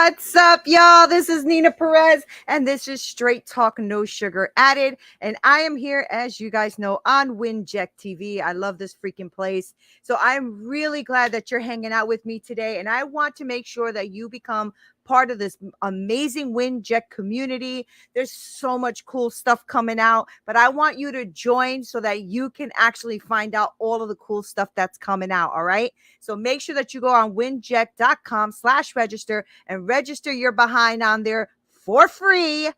What's up, y'all? This is Neena Perez, and this is Straight Talk, No Sugar Added. And I am here, as you guys know, on WINJECT TV. I love this freaking place. So I'm really glad that you're hanging out with me today. And I want to make sure that you become part of this amazing WINJECT community. There's so much cool stuff coming out, but I want you to join so that you can actually find out all of the cool stuff that's coming out. All right. So make sure that you go on winject.com/register and register your behind on there for free.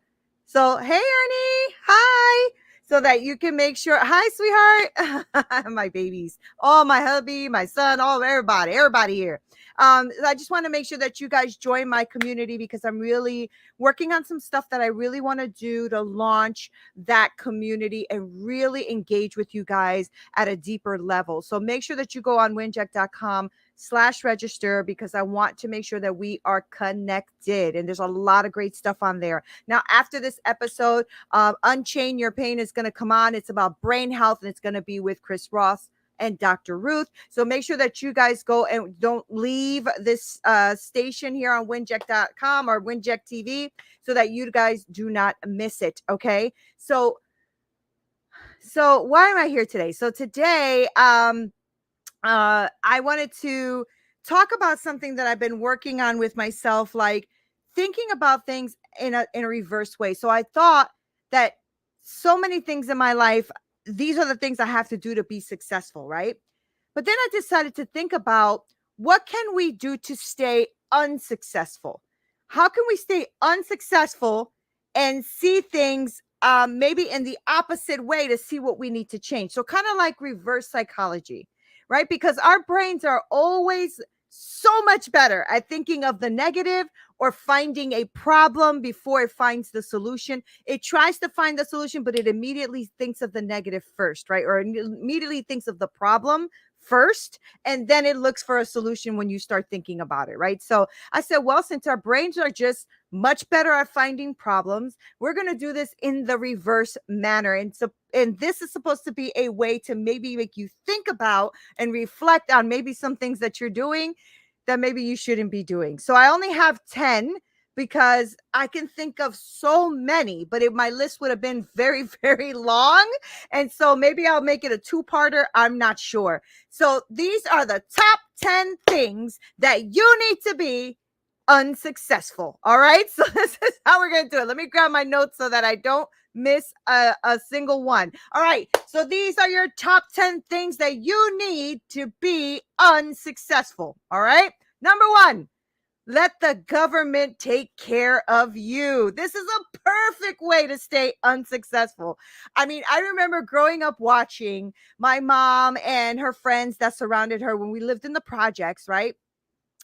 So, hey, Ernie. Hi. So that you can make sure. Hi, sweetheart. My babies. Oh, my hubby, my son, everybody here. I just want to make sure that you guys join my community because I'm really working on some stuff that I really want to do to launch that community and really engage with you guys at a deeper level. So make sure that you go on winject.com/register because I want to make sure that we are connected. And there's a lot of great stuff on there. Now, after this episode, Unchain Your Pain is going to come on. It's about brain health, and it's going to be with Chris Ross and Dr. Ruth. So make sure that you guys go and don't leave this station here on winject.com or WINJECT TV so that you guys do not miss it. Okay. So why am I here today? So today, I wanted to talk about something that I've been working on with myself, like thinking about things in a reverse way. So I thought that so many things in my life, these are the things I have to do to be successful, right? But then I decided to think about what can we do to stay unsuccessful? How can we stay unsuccessful and see things maybe in the opposite way to see what we need to change? So kind of like reverse psychology, right? Because our brains are always so much better at thinking of the negative or finding a problem before it finds the solution. It tries to find the solution, but it immediately thinks of the negative first, right? Or immediately thinks of the problem first, and then it looks for a solution when you start thinking about it, right? So I said, well, since our brains are just much better at finding problems, we're going to do this in the reverse manner. And this is supposed to be a way to maybe make you think about and reflect on maybe some things that you're doing that maybe you shouldn't be doing. So I only have 10 because I can think of so many, but my list would have been very, very long. And so maybe I'll make it a two-parter. I'm not sure. So these are the top 10 things that you need to be unsuccessful. All right. So this is how we're going to do it. Let me grab my notes so that I don't miss a single one. All right. So these are your top 10 things that you need to be unsuccessful. All right. Number 1, let the government take care of you. This is a perfect way to stay unsuccessful. I mean, I remember growing up watching my mom and her friends that surrounded her when we lived in the projects, right?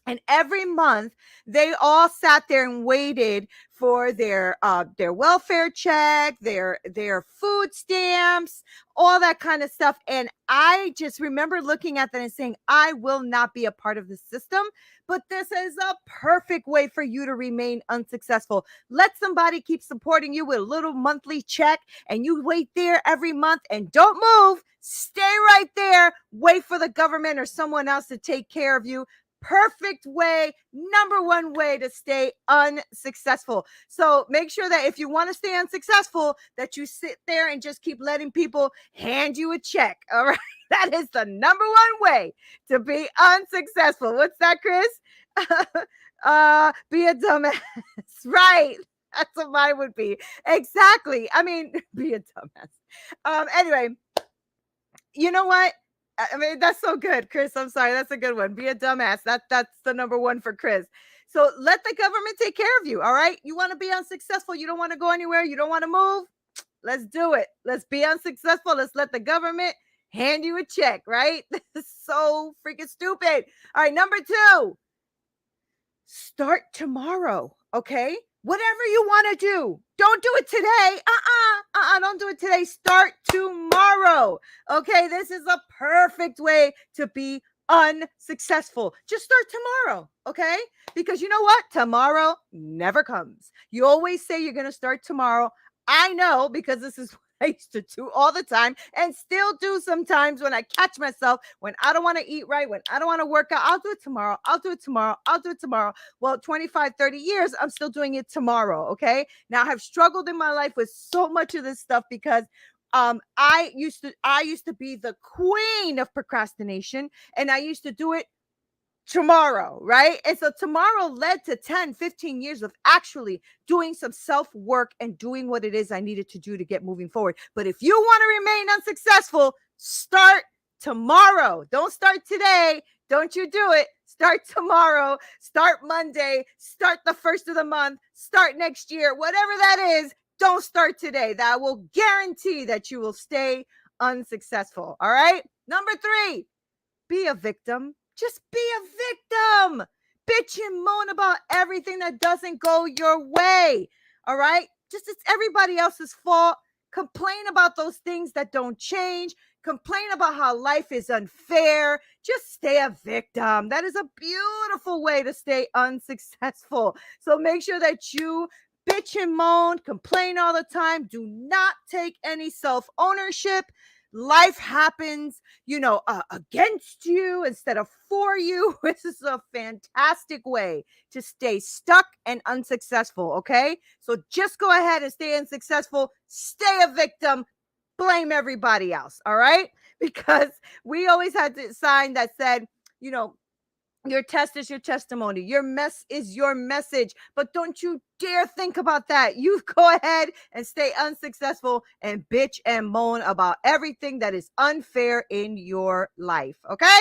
And every month they all sat there and waited for their welfare check, their food stamps, all that kind of stuff. And I just remember looking at that and saying, I will not be a part of the system, but this is a perfect way for you to remain unsuccessful. Let somebody keep supporting you with a little monthly check, and you wait there every month and don't move. Stay right there. Wait for the government or someone else to take care of you. Perfect way, number 1 way to stay unsuccessful. So make sure that if you want to stay unsuccessful, that you sit there and just keep letting people hand you a check. All right. That is the number 1 way to be unsuccessful. What's that, Chris? Be a dumbass. Right. That's what mine would be. Exactly. I mean, be a dumbass. Anyway, you know what? I mean, that's so good, Chris. I'm sorry. That's a good one. Be a dumbass. That's the number 1 for Chris. So let the government take care of you. All right. You want to be unsuccessful. You don't want to go anywhere. You don't want to move. Let's do it. Let's be unsuccessful. Let's let the government hand you a check, right? This is so freaking stupid. All right. Number 2, start tomorrow. Okay. Whatever you want to do, don't do it today. Don't do it today. Start tomorrow. Okay, this is a perfect way to be unsuccessful. Just start tomorrow, okay? Because you know what? Tomorrow never comes. You always say you're going to start tomorrow. I know because this is I used to do all the time and still do sometimes when I catch myself, when I don't want to eat right, when I don't want to work out. I'll do it tomorrow. I'll do it tomorrow. I'll do it tomorrow. Well, 25, 30 years, I'm still doing it tomorrow. Okay. Now I have struggled in my life with so much of this stuff because I used to be the queen of procrastination, and I used to do it tomorrow, right? And so tomorrow led to 10, 15 years of actually doing some self-work and doing what it is I needed to do to get moving forward. But if you want to remain unsuccessful, start tomorrow. Don't start today. Don't you do it. Start tomorrow. Start Monday. Start the first of the month. Start next year. Whatever that is, don't start today. That will guarantee that you will stay unsuccessful. All right? Number 3, be a victim. Just be a victim. Bitch and moan about everything that doesn't go your way. All right? Just it's everybody else's fault. Complain about those things that don't change. Complain about how life is unfair. Just stay a victim. That is a beautiful way to stay unsuccessful. So make sure that you bitch and moan, complain all the time. Do not take any self-ownership. Life happens, against you instead of for you. This is a fantastic way to stay stuck and unsuccessful, okay? So just go ahead and stay unsuccessful. Stay a victim. Blame everybody else, all right? Because we always had the sign that said, your test is your testimony. Your mess is your message. But don't you dare think about that. You go ahead and stay unsuccessful and bitch and moan about everything that is unfair in your life. Okay?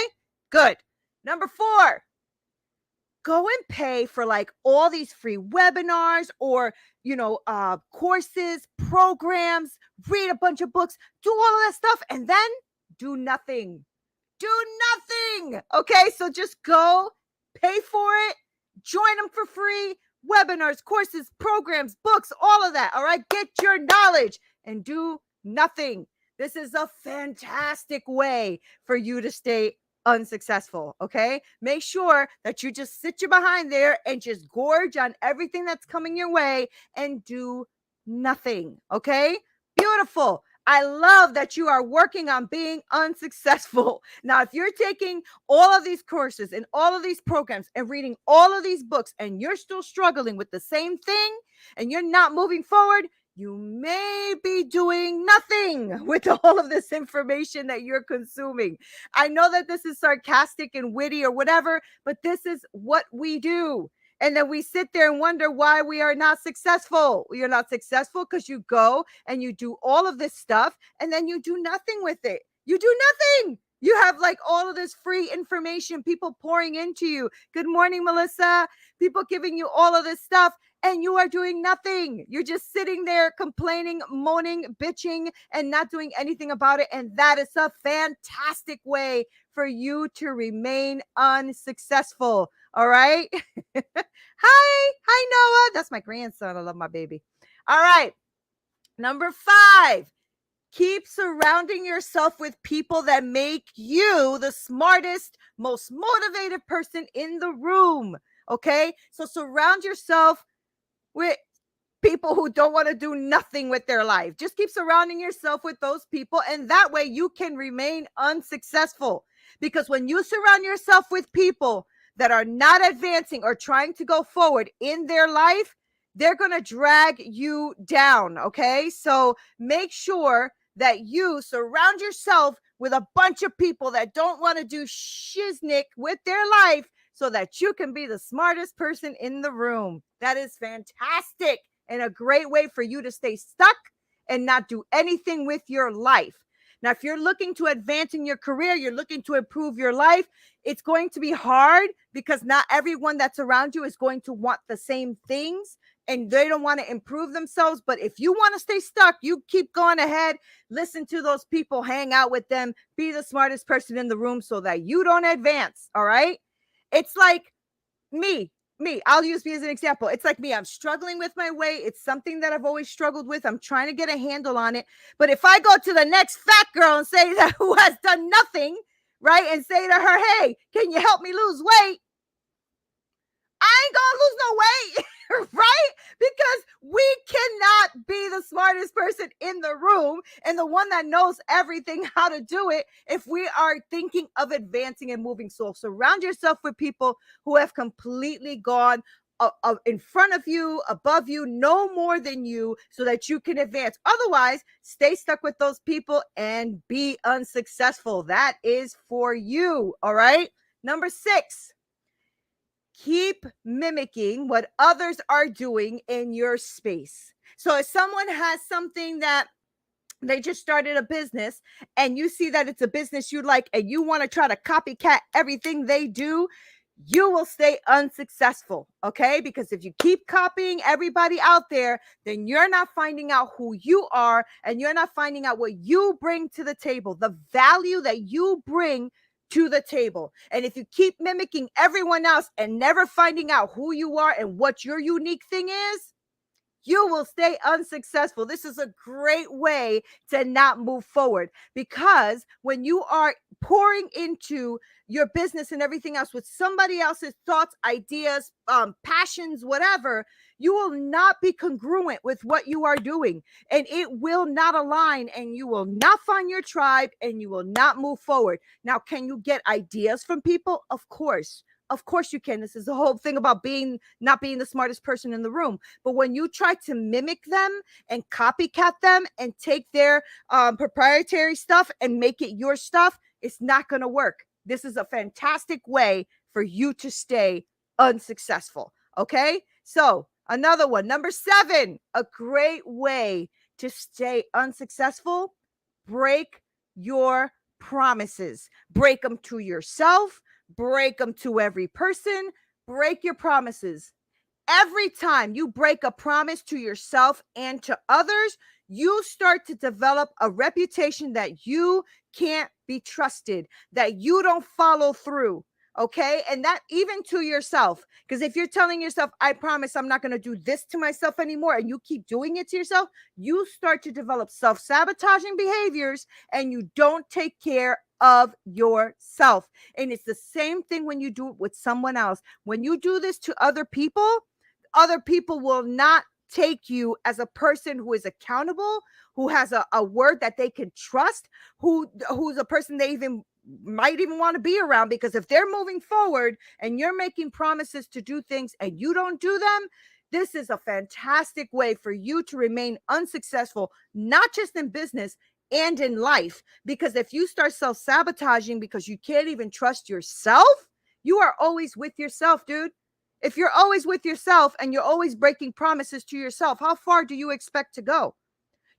Good. Number 4, go and pay for like all these free webinars or, courses, programs, read a bunch of books, do all of that stuff, and then do nothing. Do nothing. Okay, so just go, pay for it, join them for free, webinars, courses, programs, books, all of that. All right, get your knowledge and do nothing. This is a fantastic way for you to stay unsuccessful. Okay, make sure that you just sit your behind there and just gorge on everything that's coming your way and do nothing. Okay, beautiful. I love that you are working on being unsuccessful. Now, if you're taking all of these courses and all of these programs and reading all of these books and you're still struggling with the same thing and you're not moving forward, you may be doing nothing with all of this information that you're consuming. I know that this is sarcastic and witty or whatever, but this is what we do. And then we sit there and wonder why we are not successful. You're not successful because you go and you do all of this stuff and then you do nothing with it. You do nothing. You have like all of this free information, people pouring into you. Good morning, Melissa. People giving you all of this stuff and you are doing nothing. You're just sitting there complaining, moaning, bitching, and not doing anything about it. And that is a fantastic way for you to remain unsuccessful. All right. Hi, Noah. That's my grandson. I love my baby. All right. Number 5, keep surrounding yourself with people that make you the smartest, most motivated person in the room. Okay. So surround yourself with people who don't want to do nothing with their life. Just keep surrounding yourself with those people. And that way you can remain unsuccessful. Because when you surround yourself with people that are not advancing or trying to go forward in their life, they're going to drag you down. Okay. So make sure that you surround yourself with a bunch of people that don't want to do shiznick with their life so that you can be the smartest person in the room. That is fantastic and a great way for you to stay stuck and not do anything with your life. Now, if you're looking to advance in your career, you're looking to improve your life, it's going to be hard because not everyone that's around you is going to want the same things and they don't want to improve themselves. But if you want to stay stuck, you keep going ahead, listen to those people, hang out with them, be the smartest person in the room so that you don't advance. All right. It's like me, I'll use me as an example. It's like me. I'm struggling with my weight. It's something that I've always struggled with. I'm trying to get a handle on it. But if I go to the next fat girl and say that who has done nothing, right, and say to her, hey, can you help me lose weight? I ain't gonna lose no weight, right? Because we cannot be the smartest person in the room and the one that knows everything how to do it if we are thinking of advancing and moving. So surround yourself with people who have completely gone in front of you, above you, no more than you, so that you can advance. Otherwise, stay stuck with those people and be unsuccessful. That is for you. All right. Number 6, keep mimicking what others are doing in your space. So if someone has something that they just started a business and you see that it's a business you like and you want to try to copycat everything they do, you will stay unsuccessful, okay? Because if you keep copying everybody out there, then you're not finding out who you are and you're not finding out what you bring to the table, the value that you bring to the table. And if you keep mimicking everyone else and never finding out who you are and what your unique thing is, you will stay unsuccessful. This is a great way to not move forward, because when you are pouring into your business and everything else with somebody else's thoughts, ideas, passions, whatever, you will not be congruent with what you are doing, and it will not align, and you will not find your tribe, and you will not move forward. Now, can you get ideas from people? Of course. Of course you can. This is the whole thing about not being the smartest person in the room. But when you try to mimic them and copycat them and take their proprietary stuff and make it your stuff, it's not going to work. This is a fantastic way for you to stay unsuccessful. Okay? So another one, number 7, a great way to stay unsuccessful: break your promises. Break them to yourself. Break them to every person. Break your promises. Every time you break a promise to yourself and to others, you start to develop a reputation that you can't be trusted, that you don't follow through. Okay. And that even to yourself, because if you're telling yourself, I promise I'm not going to do this to myself anymore, and you keep doing it to yourself, you start to develop self-sabotaging behaviors and you don't take care of yourself. And it's the same thing when you do it with someone else. When you do this to other people will not take you as a person who is accountable, who has a word that they can trust, who's a person they might even want to be around. Because if they're moving forward and you're making promises to do things and you don't do them, this is a fantastic way for you to remain unsuccessful, not just in business and in life. Because if you start self-sabotaging because you can't even trust yourself, you are always with yourself, dude. If you're always with yourself and you're always breaking promises to yourself, how far do you expect to go?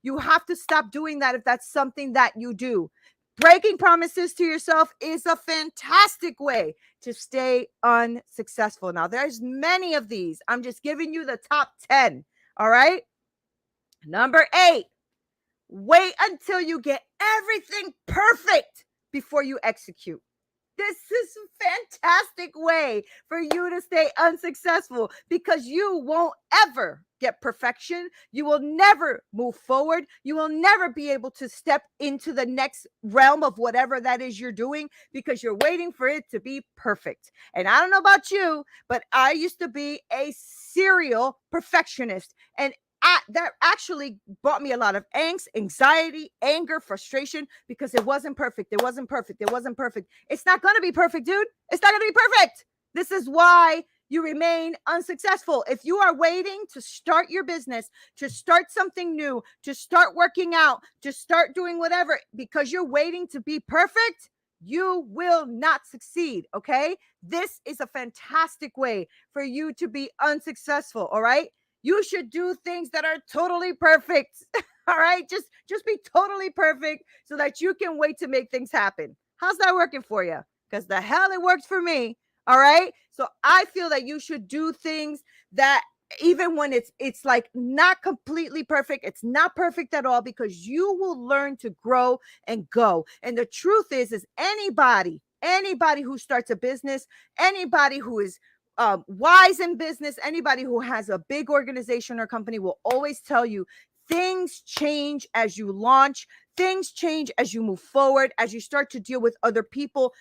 You have to stop doing that if that's something that you do. Breaking promises to yourself is a fantastic way to stay unsuccessful. Now, there's many of these. I'm just giving you the top 10. All right. Number 8, wait until you get everything perfect before you execute. This is a fantastic way for you to stay unsuccessful, because you won't ever get perfection. You will never move forward. You will never be able to step into the next realm of whatever that is you're doing, because you're waiting for it to be perfect. And I don't know about you, but I used to be a serial perfectionist, and that actually brought me a lot of angst, anxiety, anger, frustration, because it wasn't perfect. It wasn't perfect. It wasn't perfect. It's not going to be perfect, dude. It's not going to be perfect. This is why you remain unsuccessful. If you are waiting to start your business, to start something new, to start working out, to start doing whatever, because you're waiting to be perfect, you will not succeed. Okay. This is a fantastic way for you to be unsuccessful. All right. You should do things that are totally perfect. All right. Just be totally perfect so that you can wait to make things happen. How's that working for you? Because the hell it works for me. All right. So I feel that you should do things that even when it's like not completely perfect, it's not perfect at all, because you will learn to grow and go. And the truth is anybody who starts a business, anybody who is wise in business, anybody who has a big organization or company will always tell you things change as you launch. Things change as you move forward, as you start to deal with other people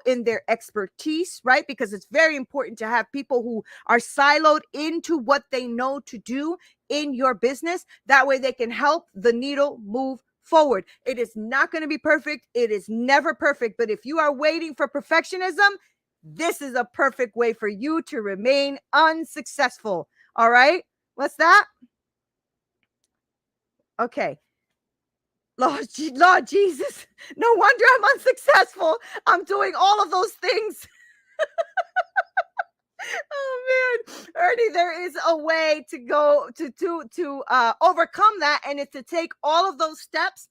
in their expertise, right? Because it's very important to have people who are siloed into what they know to do in your business. That way they can help the needle move forward. It is not going to be perfect. It is never perfect. But if you are waiting for perfectionism, this is a perfect way for you to remain unsuccessful. All right. What's that? Okay. Lord Jesus, no wonder I'm unsuccessful. I'm doing all of those things. Oh man, Ernie, there is a way to go to overcome that, and it's to take all of those steps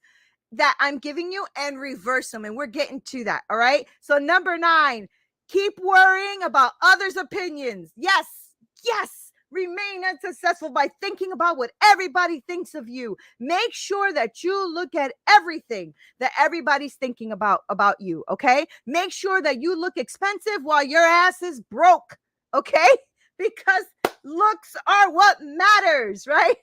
that I'm giving you and reverse them, and we're getting to that. All right. So number 9, keep worrying about others' opinions. Yes. Remain unsuccessful by thinking about what everybody thinks of you. Make sure that you look at everything that everybody's thinking about you, okay? Make sure that you look expensive while your ass is broke, okay? Because looks are what matters, right?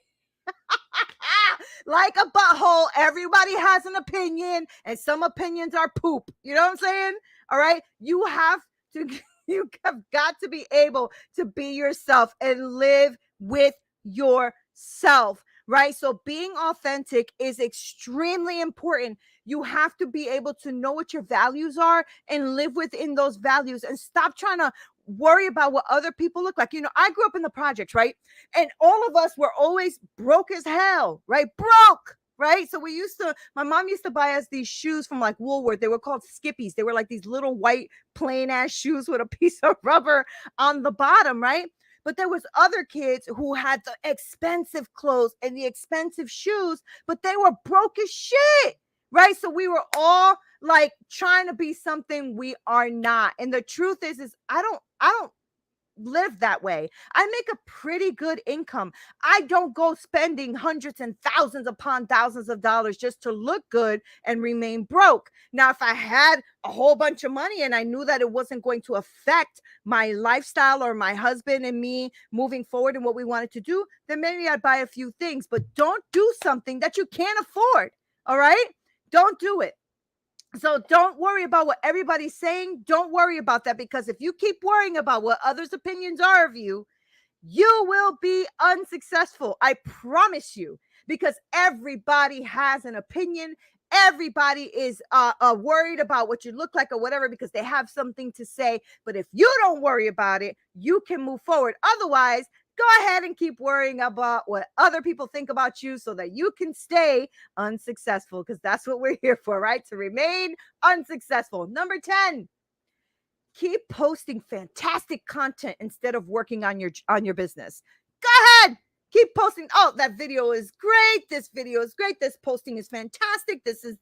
Like a butthole, everybody has an opinion, and some opinions are poop. You know what I'm saying? All right? You have got to be able to be yourself and live with yourself, right? So being authentic is extremely important. You have to be able to know what your values are and live within those values, and stop trying to worry about what other people look like. You know, I grew up in the projects, right? And all of us were always broke as hell, right? Broke. Right. So my mom used to buy us these shoes from like Woolworth. They were called Skippies. They were like these little white plain ass shoes with a piece of rubber on the bottom. Right. But there was other kids who had the expensive clothes and the expensive shoes, but they were broke as shit. Right. So we were all like trying to be something we are not. And the truth is I don't live that way. I make a pretty good income. I don't go spending hundreds and thousands upon thousands of dollars just to look good and remain broke. Now, if I had a whole bunch of money and I knew that it wasn't going to affect my lifestyle or my husband and me moving forward and what we wanted to do, then maybe I'd buy a few things, but don't do something that you can't afford. All right? Don't do it. So don't worry about what everybody's saying. Don't worry about that, because if you keep worrying about what others' opinions are of you, you will be unsuccessful. I promise you, because everybody has an opinion. Everybody is worried about what you look like or whatever, because they have something to say. But if you don't worry about it, you can move forward. Otherwise, go ahead and keep worrying about what other people think about you so that you can stay unsuccessful, because that's what we're here for, right? To remain unsuccessful. Number 10, keep posting fantastic content instead of working on your business. Go ahead. Keep posting. Oh, that video is great. This video is great. This posting is fantastic. This is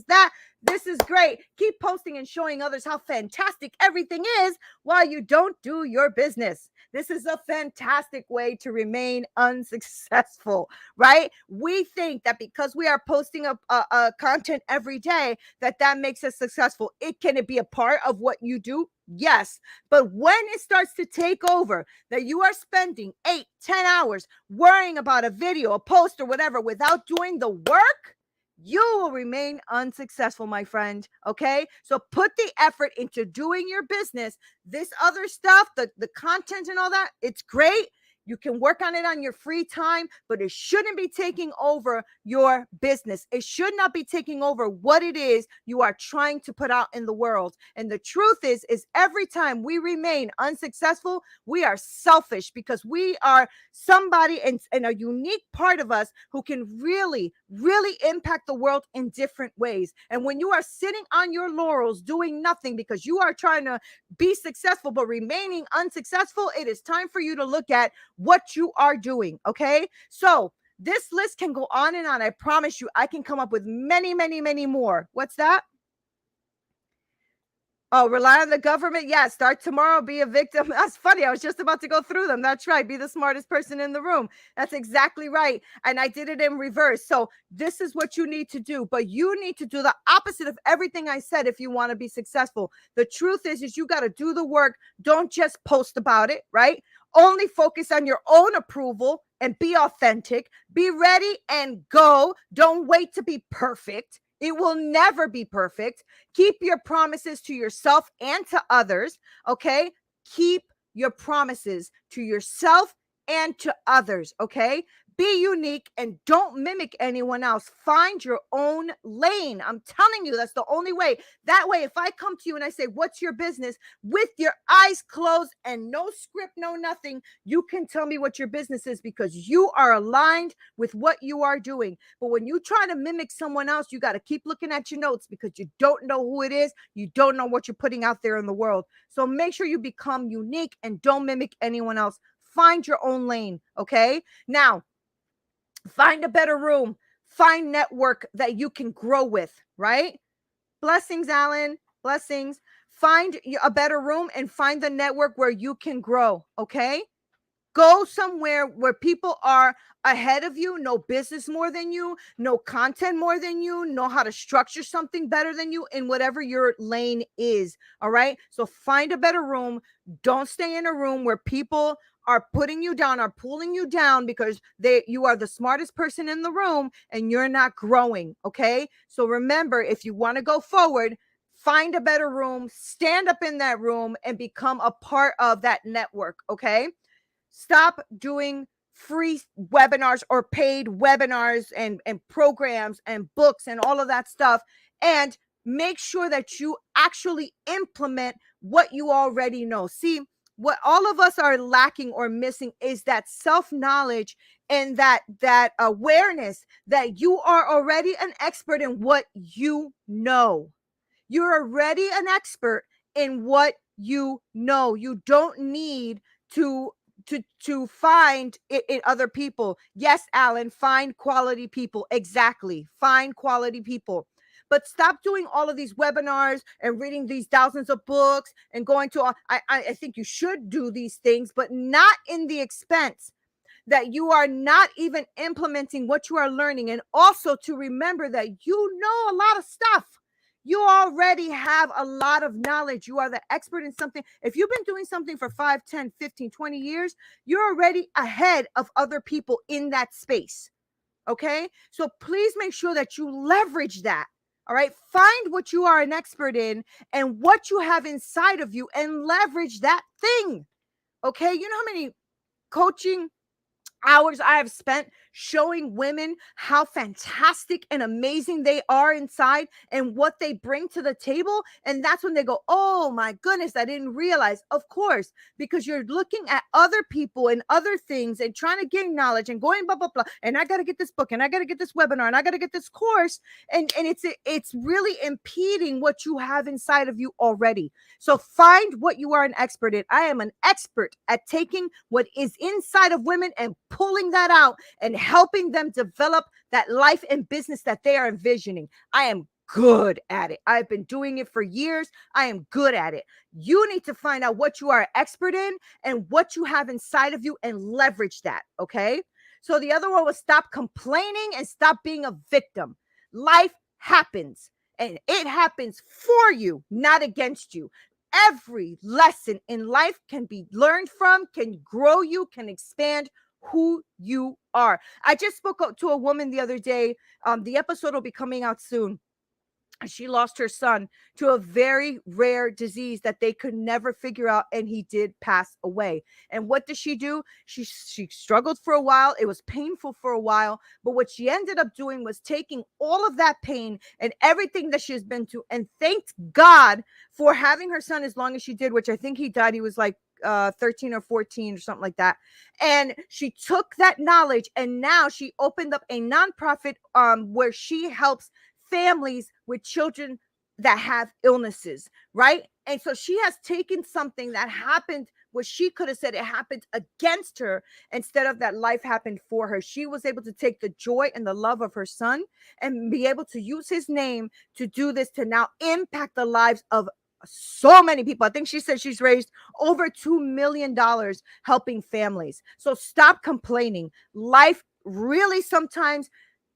that. This is great. Keep posting and showing others how fantastic everything is while you don't do your business. This is a fantastic way to remain unsuccessful, right? We think that because we are posting a content every day, that makes us successful. Can it be a part of what you do? Yes. But when it starts to take over, that you are spending 8-10 hours worrying about a video, a post, or whatever without doing the work, you will remain unsuccessful, my friend. Okay. So put the effort into doing your business. This other stuff, the content and all that, it's great. You can work on it on your free time, but it shouldn't be taking over your business. It should not be taking over what it is you are trying to put out in the world. And the truth is every time we remain unsuccessful, we are selfish, because we are somebody and a unique part of us who can really, really impact the world in different ways. And when you are sitting on your laurels doing nothing because you are trying to be successful but remaining unsuccessful, it is time for you to look at what you are doing. Okay. So this list can go on and on. I promise you, I can come up with many, many, many more. What's that? Oh, rely on the government. Yeah. Start tomorrow. Be a victim. That's funny. I was just about to go through them. That's right. Be the smartest person in the room. That's exactly right. And I did it in reverse. So this is what you need to do, but you need to do the opposite of everything I said if you want to be successful. The truth is you got to do the work. Don't just post about it, right? Only focus on your own approval and be authentic. Be ready and go. Don't wait to be perfect. It will never be perfect. Keep your promises to yourself and to others, okay? Keep your promises to yourself and to others, okay? Be unique and don't mimic anyone else. Find your own lane. I'm telling you, that's the only way. That way, if I come to you and I say, what's your business? With your eyes closed and no script, no nothing, you can tell me what your business is because you are aligned with what you are doing. But when you try to mimic someone else, you got to keep looking at your notes because you don't know who it is. You don't know what you're putting out there in the world. So make sure you become unique and don't mimic anyone else. Find your own lane, okay? Now, find a better room. Find network that you can grow with, right? Blessings, Alan. Blessings. Find a better room and find the network where you can grow, okay? Go somewhere where people are ahead of you, know business more than you, know content more than you, know how to structure something better than you in whatever your lane is. All right. So find a better room. Don't stay in a room where people are putting you down, are pulling you down because you are the smartest person in the room and you're not growing. Okay. So remember, if you want to go forward, find a better room, stand up in that room and become a part of that network. Okay. Stop doing free webinars or paid webinars and programs and books and all of that stuff. And make sure that you actually implement what you already know. See, what all of us are lacking or missing is that self-knowledge and that awareness that you are already an expert in what you know. You're already an expert in what you know. You don't need to find it in other people. Yes, Alan, find quality people. Exactly. Find quality people. But stop doing all of these webinars and reading these thousands of books and going to I think you should do these things, but not in the expense that you are not even implementing what you are learning. And also to remember that you know a lot of stuff. You already have a lot of knowledge. You are the expert in something. If you've been doing something for 5, 10, 15, 20 years, you're already ahead of other people in that space. Okay? So please make sure that you leverage that. All right? Find what you are an expert in and what you have inside of you and leverage that thing. Okay? You know how many coaching hours I have spent showing women how fantastic and amazing they are inside and what they bring to the table. And that's when they go, oh my goodness, I didn't realize. Of course, because you're looking at other people and other things and trying to gain knowledge and going blah, blah, blah. And I got to get this book and I got to get this webinar and I got to get this course. And it's really impeding what you have inside of you already. So find what you are an expert in. I am an expert at taking what is inside of women and pulling that out and helping them develop that life and business that they are envisioning. I am good at it. I've been doing it for years. I am good at it. You need to find out what you are an expert in and what you have inside of you and leverage that. Okay. So the other one was stop complaining and stop being a victim. Life happens and it happens for you, not against you. Every lesson in life can be learned from, can grow you, can expand who you are. I just spoke to a woman the other day. The episode will be coming out soon. She lost her son to a very rare disease that they could never figure out, and he did pass away. And what did she do? She struggled for a while. It was painful for a while, but what she ended up doing was taking all of that pain and everything that she's been through and thanked God for having her son as long as she did, which I think he died. He was like 13 or 14 or something like that. And she took that knowledge and now she opened up a nonprofit where she helps families with children that have illnesses, right? And so she has taken something that happened where she could have said it happened against her instead of that life happened for her. She was able to take the joy and the love of her son and be able to use his name to do this, to now impact the lives of so many people. I think she said she's raised over $2 million helping families. So stop complaining. Life really sometimes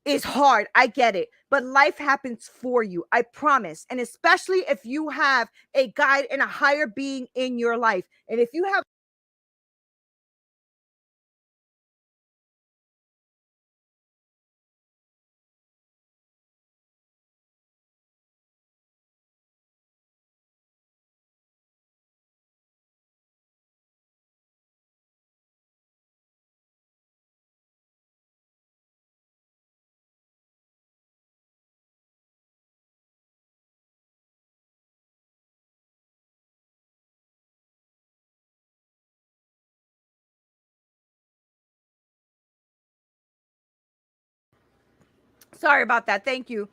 is hard. I get it, but life happens for you. I promise. And especially if you have a guide and a higher being in your life. And if you have Sorry about that. Thank you.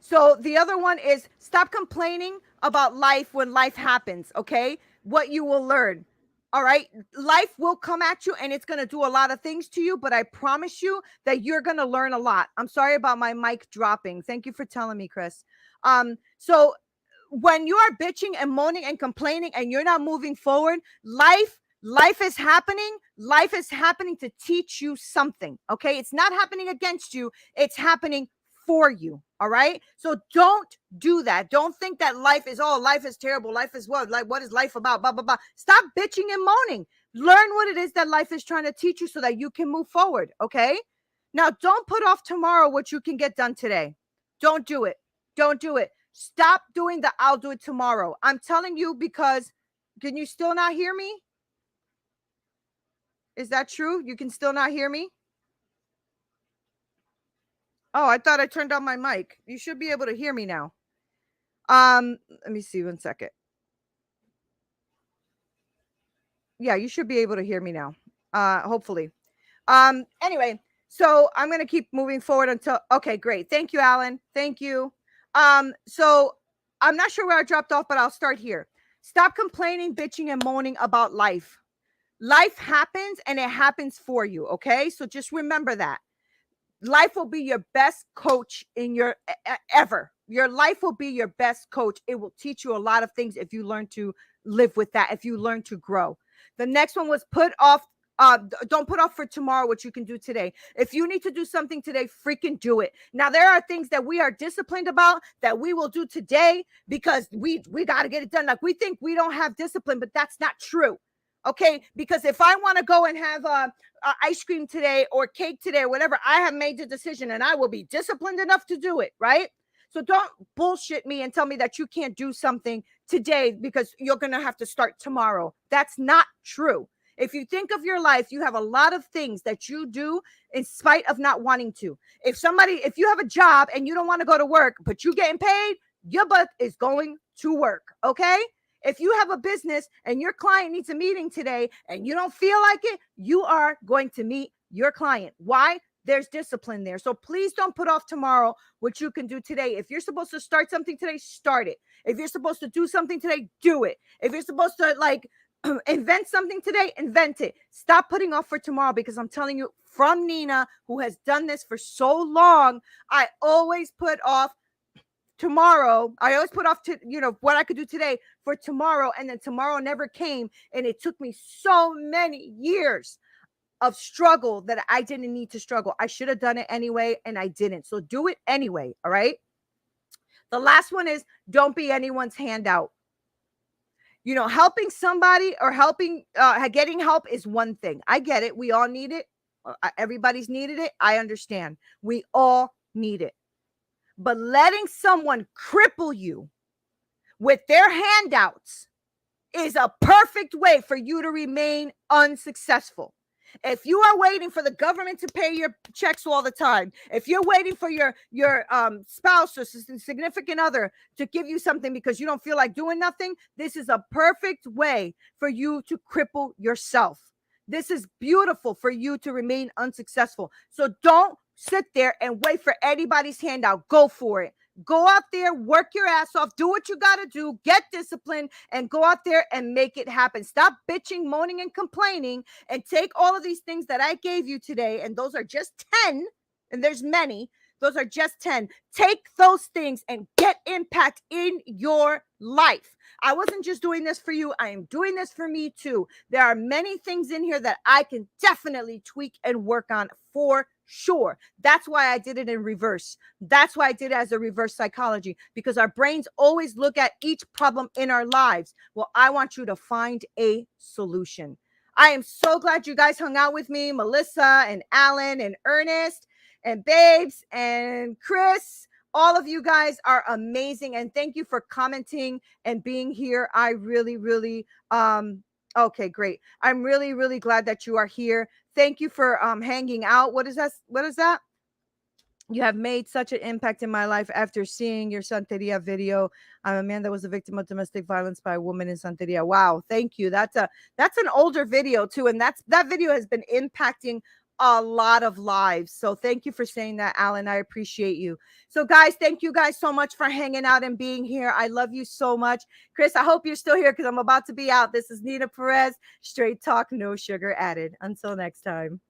So the other one is stop complaining about life when life happens, okay? What you will learn. All right. Life will come at you and it's going to do a lot of things to you, but I promise you that you're going to learn a lot. I'm sorry about my mic dropping. Thank you for telling me, Chris. So when you are bitching and moaning and complaining and you're not moving forward, life is happening. Life is happening to teach you something. Okay. It's not happening against you. It's happening for you. All right. So don't do that. Don't think that life is terrible. Life is what? Like, what is life about? Blah, blah, blah. Stop bitching and moaning. Learn what it is that life is trying to teach you so that you can move forward. Okay. Now, don't put off tomorrow what you can get done today. Don't do it. Don't do it. Stop doing the I'll do it tomorrow. I'm telling you, because can you still not hear me? Is that true? You can still not hear me? Oh, I thought I turned on my mic. You should be able to hear me now. Let me see 1 second. Yeah, you should be able to hear me now. Hopefully. Anyway, so I'm going to keep moving forward until, okay, great. Thank you, Alan. Thank you. So I'm not sure where I dropped off, but I'll start here. Stop complaining, bitching, and moaning about life. Life happens and it happens for you. Okay. So just remember that. Life will be your best coach in your ever. Your life will be your best coach. It will teach you a lot of things if you learn to live with that, if you learn to grow. The next one was don't put off for tomorrow what you can do today. If you need to do something today, freaking do it. Now, there are things that we are disciplined about that we will do today because we got to get it done. Like, we think we don't have discipline, but that's not true. Okay, because if I want to go and have ice cream today or cake today or whatever, I have made the decision and I will be disciplined enough to do it, right? So don't bullshit me and tell me that you can't do something today because you're going to have to start tomorrow. That's not true. If you think of your life, you have a lot of things that you do in spite of not wanting to. If you have a job and you don't want to go to work, but you're getting paid, your butt is going to work, okay? If you have a business and your client needs a meeting today and you don't feel like it, you are going to meet your client. Why? There's discipline there. So please don't put off tomorrow what you can do today. If you're supposed to start something today, start it. If you're supposed to do something today, do it. If you're supposed to invent something today, invent it. Stop putting off for tomorrow, because I'm telling you, from Neena, who has done this for so long, I always put off tomorrow. I always put off to, what I could do today for tomorrow. And then tomorrow never came. And it took me so many years of struggle that I didn't need to struggle. I should have done it anyway, and I didn't. So do it anyway. All right. The last one is don't be anyone's handout. Helping somebody or getting help is one thing. I get it. We all need it. Everybody's needed it. I understand. We all need it. But letting someone cripple you with their handouts is a perfect way for you to remain unsuccessful. If you are waiting for the government to pay your checks all the time, if you're waiting for your spouse or significant other to give you something because you don't feel like doing nothing, this is a perfect way for you to cripple yourself. This is beautiful for you to remain unsuccessful. So don't sit there and wait for anybody's handout. Go for it. Go out there, work your ass off, do what you got to do, get disciplined, and go out there and make it happen. Stop bitching, moaning, and complaining, and take all of these things that I gave you today, and those are just 10, and there's many. Those are just 10. Take those things and get impact in your life. I wasn't just doing this for you. I am doing this for me too. There are many things in here that I can definitely tweak and work on for sure. That's why I did it in reverse. That's why I did it as a reverse psychology, because our brains always look at each problem in our lives. Well, I want you to find a solution. I am so glad you guys hung out with me, Melissa and Alan and Ernest and Babes and Chris. All of you guys are amazing. And thank you for commenting and being here. I really, really, okay, great. I'm really, really glad that you are here. Thank you for hanging out. What is that? What is that? You have made such an impact in my life after seeing your Santeria video. I'm a man that was a victim of domestic violence by a woman in Santeria. Wow, thank you. That's an older video too, and that video has been impacting a lot of lives. So thank you for saying that, Alan. I appreciate you. So guys, thank you guys so much for hanging out and being here. I love you so much. Chris, I hope you're still here because I'm about to be out. This is Neena Perez. Straight talk, no sugar added. Until next time.